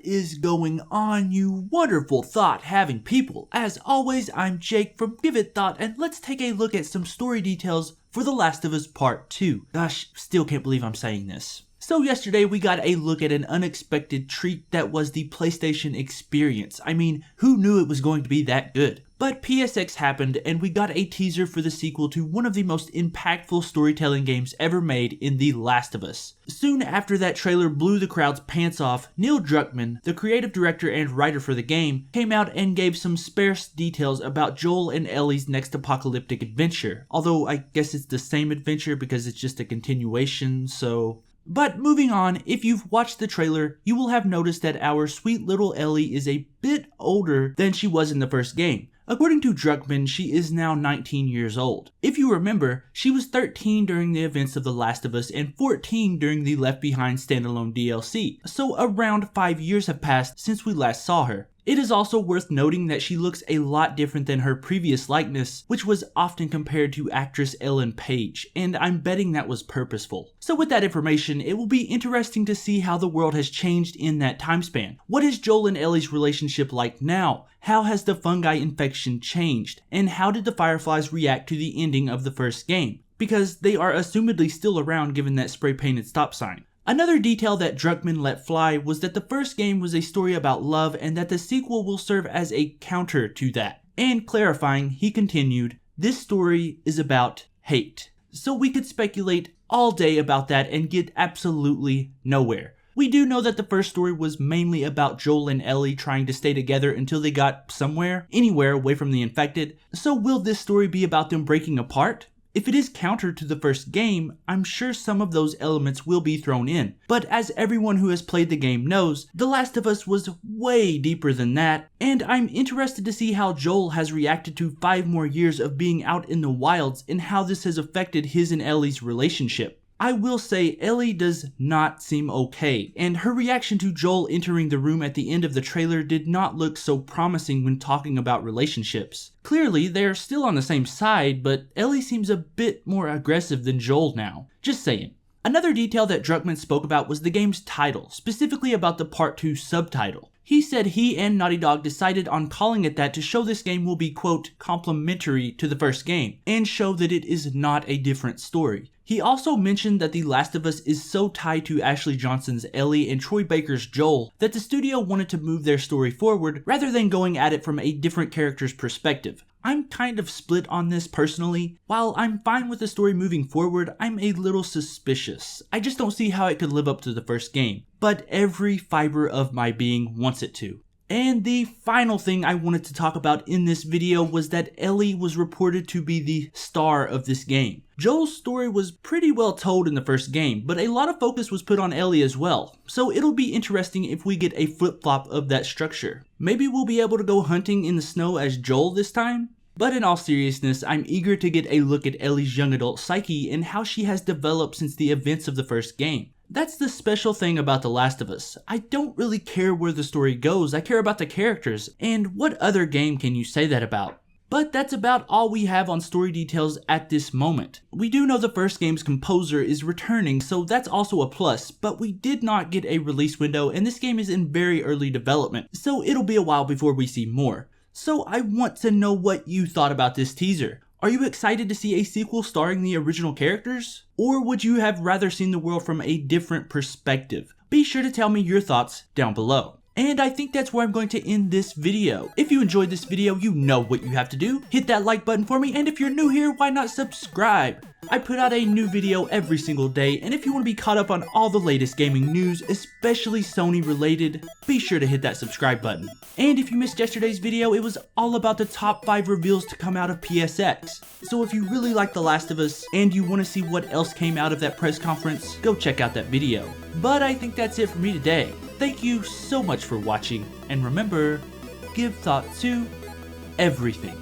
is going on, you wonderful thought-having people? As always, I'm Jake from Give It Thought, and let's take a look at some story details for The Last of Us Part 2. Gosh, still can't believe I'm saying this. So yesterday we got a look at an unexpected treat that was the PlayStation Experience. I mean, who knew it was going to be that good? But PSX happened and we got a teaser for the sequel to one of the most impactful storytelling games ever made in The Last of Us. Soon after that trailer blew the crowd's pants off, Neil Druckmann, the creative director and writer for the game, came out and gave some sparse details about Joel and Ellie's next apocalyptic adventure. Although I guess it's the same adventure because it's just a continuation, so... But moving on, if you've watched the trailer, you will have noticed that our sweet little Ellie is a bit older than she was in the first game. According to Druckmann, she is now 19 years old. If you remember, she was 13 during the events of The Last of Us and 14 during the Left Behind standalone DLC, so around 5 years have passed since we last saw her. It is also worth noting that she looks a lot different than her previous likeness, which was often compared to actress Ellen Page, and I'm betting that was purposeful. So with that information, it will be interesting to see how the world has changed in that time span. What is Joel and Ellie's relationship like now? How has the fungi infection changed? And how did the Fireflies react to the ending of the first game? Because they are assumedly still around given that spray-painted stop sign. Another detail that Druckmann let fly was that the first game was a story about love and that the sequel will serve as a counter to that. And clarifying, he continued, this story is about hate. So we could speculate all day about that and get absolutely nowhere. We do know that the first story was mainly about Joel and Ellie trying to stay together until they got somewhere, anywhere away from the infected. So will this story be about them breaking apart? If it is counter to the first game, I'm sure some of those elements will be thrown in. But as everyone who has played the game knows, The Last of Us was way deeper than that, and I'm interested to see how Joel has reacted to 5 more years of being out in the wilds and how this has affected his and Ellie's relationship. I will say Ellie does not seem okay, and her reaction to Joel entering the room at the end of the trailer did not look so promising when talking about relationships. Clearly, they're still on the same side, but Ellie seems a bit more aggressive than Joel now. Just saying. Another detail that Druckmann spoke about was the game's title, specifically about the Part 2 subtitle. He said he and Naughty Dog decided on calling it that to show this game will be, quote, complementary to the first game, and show that it is not a different story. He also mentioned that The Last of Us is so tied to Ashley Johnson's Ellie and Troy Baker's Joel that the studio wanted to move their story forward rather than going at it from a different character's perspective. I'm kind of split on this personally. While I'm fine with the story moving forward, I'm a little suspicious. I just don't see how it could live up to the first game, but every fiber of my being wants it to. And the final thing I wanted to talk about in this video was that Ellie was reported to be the star of this game. Joel's story was pretty well told in the first game, but a lot of focus was put on Ellie as well, so it'll be interesting if we get a flip-flop of that structure. Maybe we'll be able to go hunting in the snow as Joel this time? But in all seriousness, I'm eager to get a look at Ellie's young adult psyche and how she has developed since the events of the first game. That's the special thing about The Last of Us. I don't really care where the story goes, I care about the characters, and what other game can you say that about? But that's about all we have on story details at this moment. We do know the first game's composer is returning, so that's also a plus, but we did not get a release window and this game is in very early development, so it'll be a while before we see more. So I want to know what you thought about this teaser. Are you excited to see a sequel starring the original characters? Or would you have rather seen the world from a different perspective? Be sure to tell me your thoughts down below. And I think that's where I'm going to end this video. If you enjoyed this video, you know what you have to do. Hit that like button for me, and if you're new here, why not subscribe? I put out a new video every single day, and if you want to be caught up on all the latest gaming news, especially Sony related, be sure to hit that subscribe button. And if you missed yesterday's video, it was all about the top 5 reveals to come out of PSX. So if you really like The Last of Us, and you want to see what else came out of that press conference, go check out that video. But I think that's it for me today. Thank you so much for watching, and remember, give thought to everything.